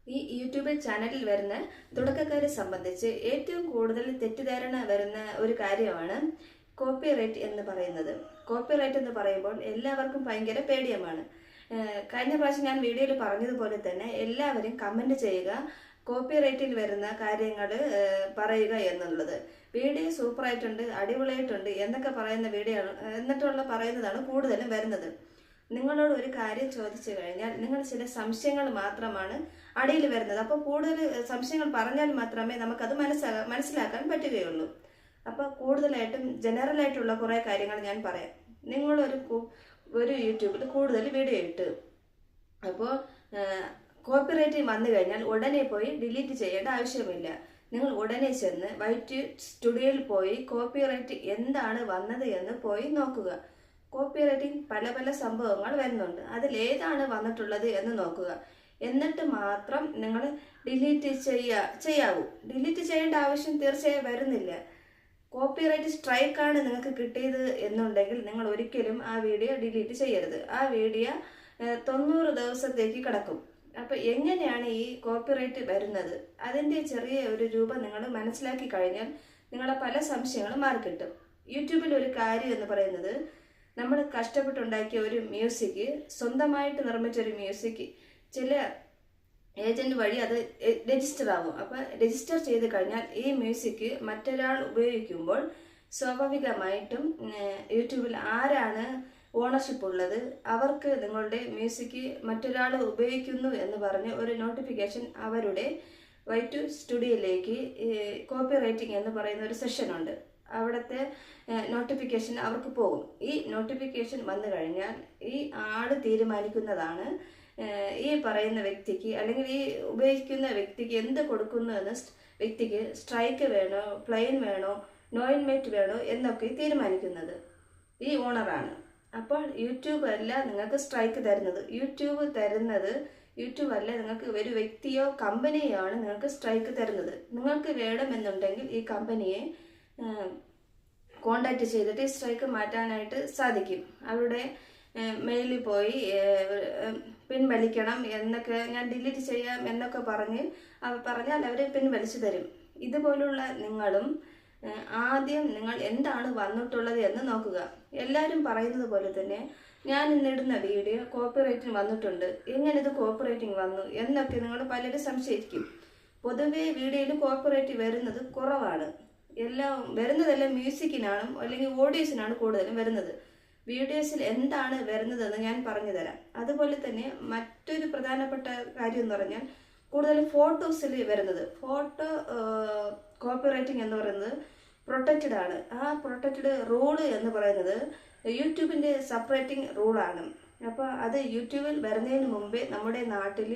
ഈ യൂട്യൂബ് ചാനലിൽ വരുന്ന തുടക്കക്കാരെ സംബന്ധിച്ച് ഏറ്റവും കൂടുതൽ തെറ്റിദ്ധാരണ വരുന്ന ഒരു കാര്യമാണ് കോപ്പിറൈറ്റ് എന്ന് പറയുന്നത്. കോപ്പിറൈറ്റ് എന്ന് പറയുമ്പോൾ എല്ലാവർക്കും ഭയങ്കര പേടിയമാണ്. കഴിഞ്ഞ പ്രാവശ്യം ഞാൻ വീഡിയോയിൽ പറഞ്ഞതുപോലെ തന്നെ എല്ലാവരും കമന്റ് ചെയ്യുക, കോപ്പിറൈറ്റിൽ വരുന്ന കാര്യങ്ങൾ പറയുക എന്നുള്ളത്. വീഡിയോ സൂപ്പറായിട്ടുണ്ട്, അടിപൊളിയായിട്ടുണ്ട് എന്നൊക്കെ പറയുന്ന വീഡിയോ എന്നിട്ടുള്ള പറയുന്നതാണ് കൂടുതലും വരുന്നത്. നിങ്ങളോട് ഒരു കാര്യം ചോദിച്ചു കഴിഞ്ഞാൽ നിങ്ങൾ ചില സംശയങ്ങൾ മാത്രമാണ് അടിയിൽ വരുന്നത്. അപ്പോൾ കൂടുതൽ സംശയങ്ങൾ പറഞ്ഞാൽ മാത്രമേ നമുക്കത് മനസ്സിലാക്കാൻ പറ്റുകയുള്ളൂ. അപ്പോൾ കൂടുതലായിട്ടും ജനറൽ ആയിട്ടുള്ള കുറേ കാര്യങ്ങൾ ഞാൻ പറയാം. നിങ്ങളൊരു യൂട്യൂബിൽ കൂടുതൽ വീഡിയോ ഇട്ട് അപ്പോൾ കോപ്പിറൈറ്റ് വന്നു കഴിഞ്ഞാൽ ഉടനെ പോയി ഡിലീറ്റ് ചെയ്യേണ്ട ആവശ്യമില്ല. നിങ്ങൾ ഉടനെ ചെന്ന് വൈറ്റ് സ്റ്റുഡിയോയിൽ പോയി കോപ്പിറൈറ്റ് എന്താണ് വന്നത് എന്ന് പോയി നോക്കുക. കോപ്പിറൈറ്റിംഗ് പല പല സംഭവങ്ങൾ വരുന്നുണ്ട്, അതിലേതാണ് വന്നിട്ടുള്ളത് എന്ന് നോക്കുക. എന്നിട്ട് മാത്രം നിങ്ങൾ ഡിലീറ്റ് ചെയ്യാവൂ. ഡിലീറ്റ് ചെയ്യേണ്ട ആവശ്യം തീർച്ചയായും വരുന്നില്ല. കോപ്പിറൈറ്റ് സ്ട്രൈക്കാണ് നിങ്ങൾക്ക് കിട്ടിയത് എന്നുണ്ടെങ്കിൽ നിങ്ങൾ ഒരിക്കലും ആ വീഡിയോ ഡിലീറ്റ് ചെയ്യരുത്. ആ വീഡിയോ 90 ദിവസത്തേക്ക് കിടക്കും. അപ്പോൾ എങ്ങനെയാണ് ഈ കോപ്പിറൈറ്റ് വരുന്നത്, അതിൻ്റെ ചെറിയ ഒരു രൂപം നിങ്ങൾ മനസ്സിലാക്കി കഴിഞ്ഞാൽ നിങ്ങളെ പല സംശയങ്ങളും മാറിക്കിട്ടും. യൂട്യൂബിൽ ഒരു കാര്യം എന്ന് പറയുന്നത്, നമ്മൾ കഷ്ടപ്പെട്ടുണ്ടാക്കിയ ഒരു മ്യൂസിക്, സ്വന്തമായിട്ട് നിർമ്മിച്ച ഒരു മ്യൂസിക് ചില ഏജന്റ് വഴി അത് രജിസ്റ്റർ ആവും. അപ്പം രജിസ്റ്റർ ചെയ്ത് കഴിഞ്ഞാൽ ഈ മ്യൂസിക് മറ്റൊരാൾ ഉപയോഗിക്കുമ്പോൾ സ്വാഭാവികമായിട്ടും യൂട്യൂബിൽ ആരാണ് ഓണർഷിപ്പ് ഉള്ളത് അവർക്ക് നിങ്ങളുടെ മ്യൂസിക് മറ്റൊരാൾ ഉപയോഗിക്കുന്നു എന്ന് പറഞ്ഞ് ഒരു നോട്ടിഫിക്കേഷൻ അവരുടെ വൈറ്റ് സ്റ്റുഡിയോയിലേക്ക് കോപ്പിറൈറ്റിംഗ് എന്ന് പറയുന്ന ഒരു സെഷനുണ്ട്, അവിടുത്തെ നോട്ടിഫിക്കേഷൻ അവർക്ക് പോകും. ഈ നോട്ടിഫിക്കേഷൻ വന്നു കഴിഞ്ഞാൽ ഈ ആള് തീരുമാനിക്കുന്നതാണ് ഈ പറയുന്ന വ്യക്തിക്ക് അല്ലെങ്കിൽ ഈ ഉപയോഗിക്കുന്ന വ്യക്തിക്ക് എന്ത് കൊടുക്കുന്നു എന്ന്, വ്യക്തിക്ക് സ്ട്രൈക്ക് വേണോ, പ്ലെയിൻ വേണോ, നോയിൻമേറ്റ് വേണോ എന്നൊക്കെ തീരുമാനിക്കുന്നത് ഈ ഓണറാണ്. അപ്പോൾ യൂട്യൂബ് അല്ല നിങ്ങൾക്ക് സ്ട്രൈക്ക് തരുന്നത്. യൂട്യൂബ് അല്ല നിങ്ങൾക്ക് ഒരു വ്യക്തിയോ കമ്പനിയോ ആണ് നിങ്ങൾക്ക് സ്ട്രൈക്ക് തരുന്നത്. നിങ്ങൾക്ക് വേണമെന്നുണ്ടെങ്കിൽ ഈ കമ്പനിയെ കോണ്ടാക്ട് ചെയ്തിട്ട് സ്ട്രൈക്ക് മാറ്റാനായിട്ട് സാധിക്കും. അവരുടെ മെയിലിൽ പോയി പിൻവലിക്കണം എന്നൊക്കെ, ഞാൻ ഡിലീറ്റ് ചെയ്യാം എന്നൊക്കെ പറഞ്ഞാൽ അവർ പിൻവലിച്ചു തരും. ഇതുപോലുള്ള നിങ്ങളും ആദ്യം നിങ്ങൾ എന്താണ് വന്നിട്ടുള്ളത് എന്ന് നോക്കുക. എല്ലാവരും പറയുന്നത് പോലെ തന്നെ ഞാൻ ഇന്നിടുന്ന വീഡിയോ കോപ്പിറൈറ്റിന് വന്നിട്ടുണ്ട്, എങ്ങനെ ഇത് കോപ്പിറൈറ്റിങ് വന്നു എന്നൊക്കെ നിങ്ങൾ പലരും സംശയിക്കും. പൊതുവേ വീഡിയോയിൽ കോപ്പിറൈറ്റ് വരുന്നത് കുറവാണ്. വരുന്നതെല്ലാം മ്യൂസിക്കിനാണ് അല്ലെങ്കിൽ ഓഡിയോസിനാണ് കൂടുതലും വരുന്നത്. വീഡിയോസിൽ എന്താണ് വരുന്നതെന്ന് ഞാൻ പറഞ്ഞു തരാം. അതുപോലെ തന്നെ മറ്റൊരു പ്രധാനപ്പെട്ട കാര്യം എന്ന് പറഞ്ഞാൽ കൂടുതൽ ഫോട്ടോസിൽ വരുന്നത്. ഫോട്ടോ കോപ്പിറൈറ്റിംഗ് എന്ന് പറയുന്നത് പ്രൊട്ടക്റ്റഡ് ആണ്. ആ പ്രൊട്ടക്റ്റഡ് റൂള് എന്ന് പറയുന്നത് യൂട്യൂബിൻ്റെ സെപ്പറേറ്റിംഗ് റൂളാണ്. അപ്പോൾ അത് യൂട്യൂബിൽ വരുന്നതിന് മുമ്പേ നമ്മുടെ നാട്ടിൽ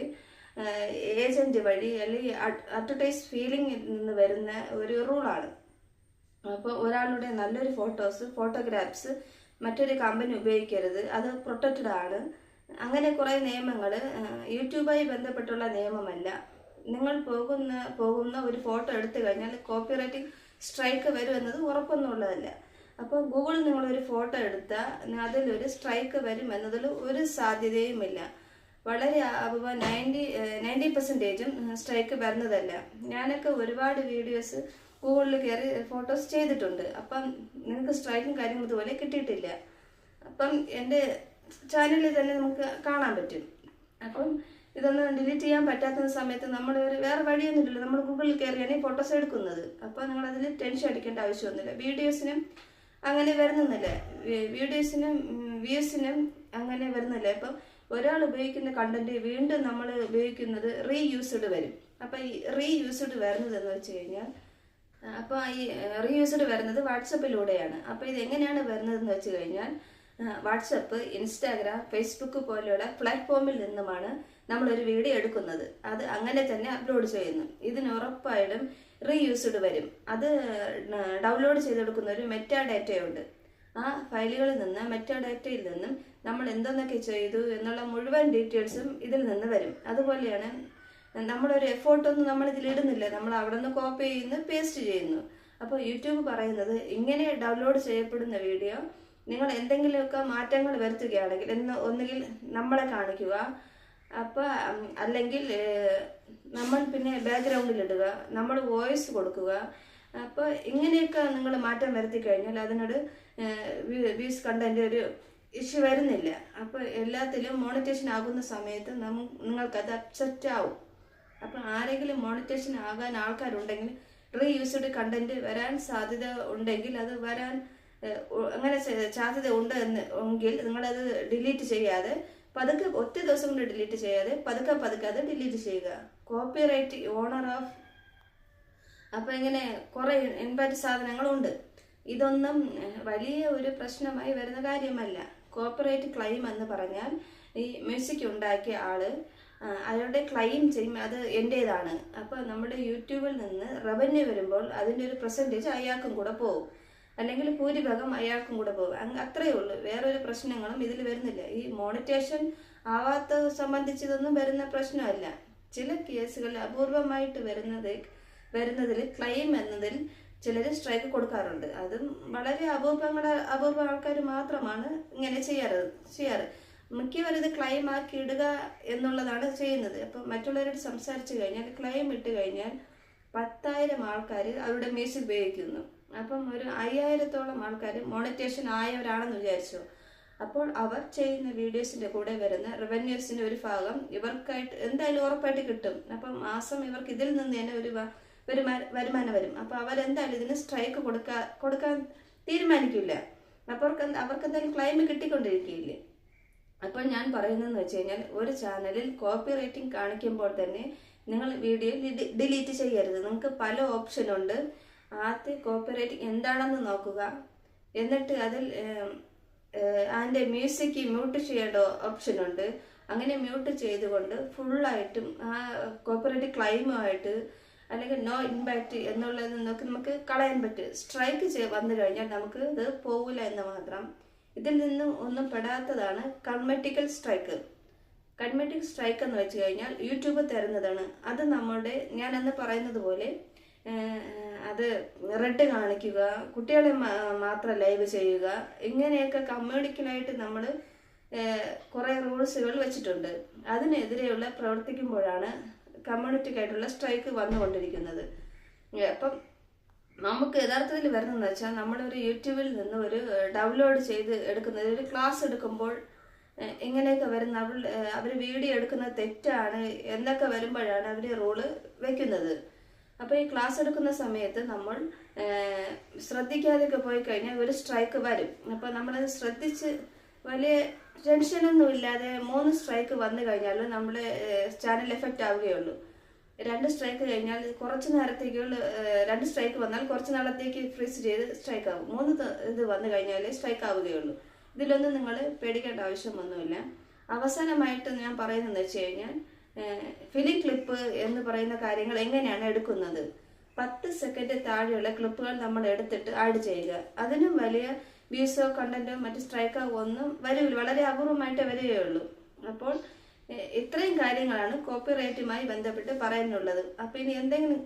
ഏജന്റ് വഴി അല്ലെങ്കിൽ അഡ്വർടൈസ് ഫീലിംഗിൽ നിന്ന് വരുന്ന ഒരു റൂളാണ്. അപ്പോൾ ഒരാളുടെ നല്ലൊരു ഫോട്ടോഗ്രാഫ്സ് മറ്റൊരു കമ്പനി ഉപയോഗിക്കരുത്, അത് പ്രൊട്ടക്റ്റഡ് ആണ്. അങ്ങനെ കുറേ നിയമങ്ങൾ യൂട്യൂബുമായി ബന്ധപ്പെട്ടുള്ള നിയമമല്ല. നിങ്ങൾ പോകുന്ന ഒരു ഫോട്ടോ എടുത്തു കഴിഞ്ഞാൽ കോപ്പിറൈറ്റിംഗ് സ്ട്രൈക്ക് വരുമെന്നത് ഉറപ്പൊന്നുമുള്ളതല്ല. അപ്പോൾ ഗൂഗിളിൽ നിങ്ങളൊരു ഫോട്ടോ എടുത്താൽ അതിലൊരു സ്ട്രൈക്ക് വരും എന്നതിൽ ഒരു സാധ്യതയുമില്ല. വളരെ 90% സ്ട്രൈക്ക് വരുന്നതല്ല. ഞാനൊക്കെ ഒരുപാട് വീഡിയോസ് ഗൂഗിളിൽ കയറി ഫോട്ടോസ് ചെയ്തിട്ടുണ്ട്. അപ്പം നിങ്ങൾക്ക് സ്ട്രൈക്കും കാര്യങ്ങളും ഇതുപോലെ കിട്ടിയിട്ടില്ല. അപ്പം എൻ്റെ ചാനലിൽ തന്നെ നമുക്ക് കാണാൻ പറ്റും. അപ്പം ഇതൊന്നും ഡിലീറ്റ് ചെയ്യാൻ പറ്റാത്ത സമയത്ത് നമ്മൾ വേറെ വഴിയൊന്നുമില്ലല്ലോ, നമ്മൾ ഗൂഗിളിൽ കയറിയാണ് ഈ ഫോട്ടോസ് എടുക്കുന്നത്. അപ്പോൾ നിങ്ങളതിൽ ടെൻഷൻ അടിക്കേണ്ട ആവശ്യമൊന്നുമില്ല. വീഡിയോസിനും അങ്ങനെ വരുന്നില്ല, വീഡിയോസിനും വ്യൂസിനും അങ്ങനെ വരുന്നില്ല. ഇപ്പം ഒരാൾ ഉപയോഗിക്കുന്ന കണ്ടന്റ് വീണ്ടും നമ്മൾ ഉപയോഗിക്കുന്നത് റീയൂസ്ഡ് വരും. അപ്പം ഈ റീയൂസ്ഡ് വരുന്നതെന്ന് വെച്ച് കഴിഞ്ഞാൽ, അപ്പോൾ ഈ റീയൂസ്ഡ് വരുന്നത് വാട്സപ്പിലൂടെയാണ്. അപ്പോൾ ഇത് എങ്ങനെയാണ് വരുന്നതെന്ന് വെച്ച് കഴിഞ്ഞാൽ, വാട്സപ്പ്, ഇൻസ്റ്റാഗ്രാം, ഫേസ്ബുക്ക് പോലെയുള്ള പ്ലാറ്റ്ഫോമിൽ നിന്നുമാണ് നമ്മളൊരു വീഡിയോ എടുക്കുന്നത്. അത് അങ്ങനെ തന്നെ അപ്ലോഡ് ചെയ്യുന്നു. ഇതിന് ഉറപ്പായിട്ടും റീയൂസ്ഡ് വരും. അത് ഡൗൺലോഡ് ചെയ്തെടുക്കുന്ന ഒരു മെറ്റാ ഡാറ്റയുണ്ട്. ആ ഫയലുകളിൽ നിന്ന്, മെറ്റാ ഡാറ്റയിൽ നിന്നും നമ്മൾ എന്തെന്നൊക്കെ ചെയ്തു എന്നുള്ള മുഴുവൻ ഡീറ്റെയിൽസും ഇതിൽ നിന്ന് വരും. അതുപോലെയാണ് നമ്മളൊരു എഫോർട്ടൊന്നും നമ്മൾ ഇതിലിടുന്നില്ല, നമ്മൾ അവിടെ നിന്ന് കോപ്പി ചെയ്യുന്നു, പേസ്റ്റ് ചെയ്യുന്നു. അപ്പോൾ യൂട്യൂബ് പറയുന്നത് ഇങ്ങനെ ഡൗൺലോഡ് ചെയ്യപ്പെടുന്ന വീഡിയോ നിങ്ങൾ എന്തെങ്കിലുമൊക്കെ മാറ്റങ്ങൾ വരുത്തുകയാണെങ്കിൽ ഒന്നുകിൽ നമ്മളെ കാണിക്കുക, അപ്പോൾ അല്ലെങ്കിൽ നമ്മൾ പിന്നെ ബാക്ക്ഗ്രൗണ്ടിൽ ഇടുക, നമ്മൾ വോയിസ് കൊടുക്കുക. അപ്പോൾ ഇങ്ങനെയൊക്കെ നിങ്ങൾ മാറ്റം വരുത്തി കഴിഞ്ഞാൽ അതിനോട് വ്യൂസ് കണ്ടന്റ് ഒരു ഇഷ്യൂ വരുന്നില്ല. അപ്പോൾ എല്ലാത്തിലും മോണിറ്റേഷൻ ആകുന്ന സമയത്ത് നിങ്ങൾക്കത് അപ്സെറ്റ് ആവും. അപ്പം ആരെങ്കിലും മോണിറ്റേഷൻ ആകാൻ ആൾക്കാരുണ്ടെങ്കിൽ റീയൂസ്ഡ് കണ്ടന്റ് വരാൻ സാധ്യത ഉണ്ടെങ്കിൽ അത് വരാൻ അങ്ങനെ സാധ്യത ഉണ്ട് എങ്കിൽ നിങ്ങളത് ഡിലീറ്റ് ചെയ്യാതെ പതുക്കെ ഒറ്റ ദിവസം കൊണ്ട് ഡിലീറ്റ് ചെയ്യാതെ പതുക്കെ അത് ഡിലീറ്റ് ചെയ്യുക. കോപ്പിറൈറ്റ് ഓണർ ഓഫ് അപ്പം ഇങ്ങനെ കുറേ ഇൻപാക്റ്റ് സാധനങ്ങളുണ്ട്. ഇതൊന്നും വലിയ ഒരു പ്രശ്നമായി വരുന്ന കാര്യമല്ല. കോപ്പിറൈറ്റ് ക്ലെയിം എന്ന് പറഞ്ഞാൽ ഈ മ്യൂസിക് ഉണ്ടാക്കിയ ആള് അയാളുടെ ക്ലെയിം ചെയ്യും അത് എൻ്റേതാണ്. അപ്പോൾ നമ്മുടെ യൂട്യൂബിൽ നിന്ന് റവന്യൂ വരുമ്പോൾ അതിൻ്റെ ഒരു പെർസെൻറ്റേജ് അയാൾക്കും കൂടെ പോകും, അല്ലെങ്കിൽ ഭൂരിഭാഗം അയാൾക്കും കൂടെ പോകും. അത്രയേ ഉള്ളൂ, വേറൊരു പ്രശ്നങ്ങളും ഇതിൽ വരുന്നില്ല. ഈ മോണിറ്റേഷൻ ആവാത്ത സംബന്ധിച്ചതൊന്നും വരുന്ന പ്രശ്നമല്ല. ചില കേസുകളിൽ അപൂർവമായിട്ട് വരുന്നതിൽ ക്ലെയിം എന്നതിൽ ചിലർ സ്ട്രൈക്ക് കൊടുക്കാറുണ്ട്. അതും വളരെ അപൂർവ ആൾക്കാർ മാത്രമാണ് ഇങ്ങനെ ചെയ്യാറ്. മിക്കവരും ഇത് ക്ലെയിം ആക്കി ഇടുക എന്നുള്ളതാണ് ചെയ്യുന്നത്. അപ്പം മറ്റുള്ളവരോട് സംസാരിച്ചു കഴിഞ്ഞാൽ ക്ലെയിം ഇട്ട് കഴിഞ്ഞാൽ 10,000 ആൾക്കാർ അവരുടെ മ്യൂസിക് ഉപയോഗിക്കുന്നു. അപ്പം ഒരു 5,000-ഓളം ആൾക്കാർ മോണിറ്റേഷൻ ആയവരാണെന്ന് വിചാരിച്ചു. അപ്പോൾ അവർ ചെയ്യുന്ന വീഡിയോസിൻ്റെ കൂടെ വരുന്ന റവന്യൂസിൻ്റെ ഒരു ഭാഗം ഇവർക്കായിട്ട് എന്തായാലും ഉറപ്പായിട്ട് കിട്ടും. അപ്പം മാസം ഇവർക്ക് ഇതിൽ നിന്ന് തന്നെ ഒരു വരുമാനം വരും. അപ്പോൾ അവരെന്തായാലും ഇതിന് സ്ട്രൈക്ക് കൊടുക്കാൻ തീരുമാനിക്കില്ല. അപ്പോൾ അവർക്ക് എന്തായാലും ക്ലെയിം കിട്ടിക്കൊണ്ടിരിക്കുകയില്ലേ. അപ്പോൾ ഞാൻ പറയുന്നതെന്ന് വെച്ച് കഴിഞ്ഞാൽ ഒരു ചാനലിൽ കോപ്പി റൈറ്റിംഗ് കാണിക്കുമ്പോൾ തന്നെ നിങ്ങൾ വീഡിയോ ഡിലീറ്റ് ചെയ്യരുത്. നിങ്ങൾക്ക് പല ഓപ്ഷനുണ്ട്. ആദ്യം കോപ്പി റൈറ്റിംഗ് എന്താണെന്ന് നോക്കുക. എന്നിട്ട് അതിൽ അതിൻ്റെ മ്യൂസിക് മ്യൂട്ട് ചെയ്യേണ്ട ഓപ്ഷനുണ്ട്. അങ്ങനെ മ്യൂട്ട് ചെയ്തുകൊണ്ട് ഫുള്ളായിട്ടും ആ കോപ്പിറൈറ്റ് ക്ലെയിമുമായിട്ട് അല്ലെങ്കിൽ നോ ഇമ്പാക്റ്റ് എന്നുള്ളത് നമുക്ക് കളയാൻ പറ്റും. സ്ട്രൈക്ക് വന്നു കഴിഞ്ഞാൽ നമുക്ക് ഇത് പോകില്ല എന്ന് മാത്രം. ഇതിൽ നിന്നും ഒന്നും പെടാത്തതാണ് കൺമെറ്റിക്കൽ സ്ട്രൈക്ക്. കൺമെറ്റിക് സ്ട്രൈക്ക് എന്ന് വെച്ച് കഴിഞ്ഞാൽ യൂട്യൂബ് തരുന്നതാണ്. അത് ഞാൻ അന്ന് പറയുന്നത് പോലെ അത് റെഡ് കാണിക്കുക, കുട്ടികളെ മാത്രം ലൈവ് ചെയ്യുക, ഇങ്ങനെയൊക്കെ കമ്മ്യൂണിക്കലായിട്ട് നമ്മൾ കുറേ റൂൾസുകൾ വെച്ചിട്ടുണ്ട്. അതിനെതിരെയുള്ള പ്രവർത്തിക്കുമ്പോഴാണ് കമ്മ്യൂണിറ്റിക്കായിട്ടുള്ള സ്ട്രൈക്ക് വന്നുകൊണ്ടിരിക്കുന്നത്. അപ്പം നമുക്ക് യഥാർത്ഥത്തിൽ വരുന്നതെന്ന് വെച്ചാൽ നമ്മളൊരു യൂട്യൂബിൽ നിന്ന് ഒരു ഡൗൺലോഡ് ചെയ്ത് എടുക്കുന്നത്, ഒരു ക്ലാസ് എടുക്കുമ്പോൾ ഇങ്ങനെയൊക്കെ വരുന്ന അവർ വീഡിയോ എടുക്കുന്നത് തെറ്റാണ് എന്നൊക്കെ വരുമ്പോഴാണ് അവർ റൂള് വെക്കുന്നത്. അപ്പോൾ ഈ ക്ലാസ് എടുക്കുന്ന സമയത്ത് നമ്മൾ ശ്രദ്ധിക്കാതെയൊക്കെ പോയി കഴിഞ്ഞാൽ ഒരു സ്ട്രൈക്ക് വരും. അപ്പോൾ നമ്മളത് ശ്രദ്ധിച്ച് വലിയ ടെൻഷനൊന്നും ഇല്ലാതെ 3 സ്ട്രൈക്ക് വന്നു കഴിഞ്ഞാൽ നമ്മുടെ ചാനൽ എഫക്റ്റ് ആവുകയുള്ളൂ. 2 സ്ട്രൈക്ക് കഴിഞ്ഞാൽ കുറച്ച് നേരത്തേക്കുള്ള 2 സ്ട്രൈക്ക് വന്നാൽ കുറച്ച് നാളത്തേക്ക് ഫ്രീസ് ചെയ്ത് സ്ട്രൈക്ക് ആവും. 3 ഇത് വന്നു കഴിഞ്ഞാൽ സ്ട്രൈക്ക് ആവുകയുള്ളൂ. ഇതിലൊന്നും നിങ്ങൾ പേടിക്കേണ്ട ആവശ്യമൊന്നുമില്ല. അവസാനമായിട്ട് ഞാൻ പറയുന്നതെന്ന് വെച്ച് കഴിഞ്ഞാൽ ഫിലിം ക്ലിപ്പ് എന്ന് പറയുന്ന കാര്യങ്ങൾ എങ്ങനെയാണ് എടുക്കുന്നത്. 10 സെക്കൻഡ് താഴെയുള്ള ക്ലിപ്പുകൾ നമ്മൾ എടുത്തിട്ട് ആഡ് ചെയ്യുക. അതിനും വലിയ വ്യൂസോ കണ്ടന്റോ മറ്റ് സ്ട്രൈക്കോ ഒന്നും വരില്ല, വളരെ അപൂർവമായിട്ടേ വരികയുള്ളൂ. അപ്പോൾ ഇത്രയും കാര്യങ്ങളാണ് കോപ്പിറൈറ്റുമായി ബന്ധപ്പെട്ട് പറയാനുള്ളത്. അപ്പോൾ ഇനി എന്തെങ്കിലും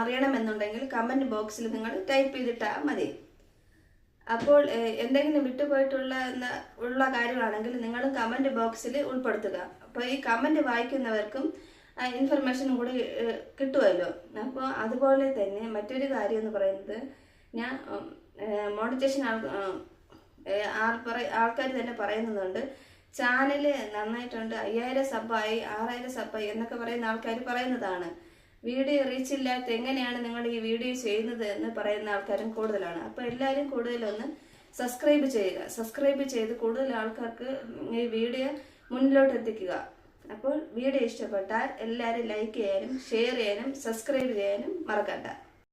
അറിയണമെന്നുണ്ടെങ്കിൽ കമന്റ് ബോക്സിൽ നിങ്ങൾ ടൈപ്പ് ചെയ്തിട്ടാൽ മതി. അപ്പോൾ എന്തെങ്കിലും വിട്ടുപോയിട്ടുള്ള കാര്യങ്ങളാണെങ്കിൽ നിങ്ങളും കമന്റ് ബോക്സിൽ ഉൾപ്പെടുത്തുക. അപ്പോൾ ഈ കമന്റ് വായിക്കുന്നവർക്കും ഇൻഫർമേഷനും കൂടി കിട്ടുമല്ലോ. അപ്പോൾ അതുപോലെ തന്നെ മറ്റൊരു കാര്യം എന്ന് പറയുന്നത്, ഞാൻ മോണിറ്റേഷൻ ആൾക്കാർ തന്നെ പറയുന്നുണ്ട്, ചാനല് നന്നായിട്ടുണ്ട്, 5000 സബ്ബായി 6000 സബ്ബായി എന്നൊക്കെ പറയുന്ന ആൾക്കാർ പറയുന്നതാണ്. വീഡിയോ റീച്ച് ഇല്ലാത്ത എങ്ങനെയാണ് നിങ്ങൾ ഈ വീഡിയോ ചെയ്യുന്നത് എന്ന് പറയുന്ന ആൾക്കാരും കൂടുതലാണ്. അപ്പോൾ എല്ലാവരും കൂടുതലൊന്ന് സബ്സ്ക്രൈബ് ചെയ്യുക. സബ്സ്ക്രൈബ് ചെയ്ത് കൂടുതൽ ആൾക്കാർക്ക് ഈ വീഡിയോ മുന്നിലോട്ട് എത്തിക്കുക. അപ്പോൾ വീഡിയോ ഇഷ്ടപ്പെട്ടാൽ എല്ലാവരും ലൈക്ക് ചെയ്യാനും ഷെയർ ചെയ്യാനും സബ്സ്ക്രൈബ് ചെയ്യാനും മറക്കണ്ട.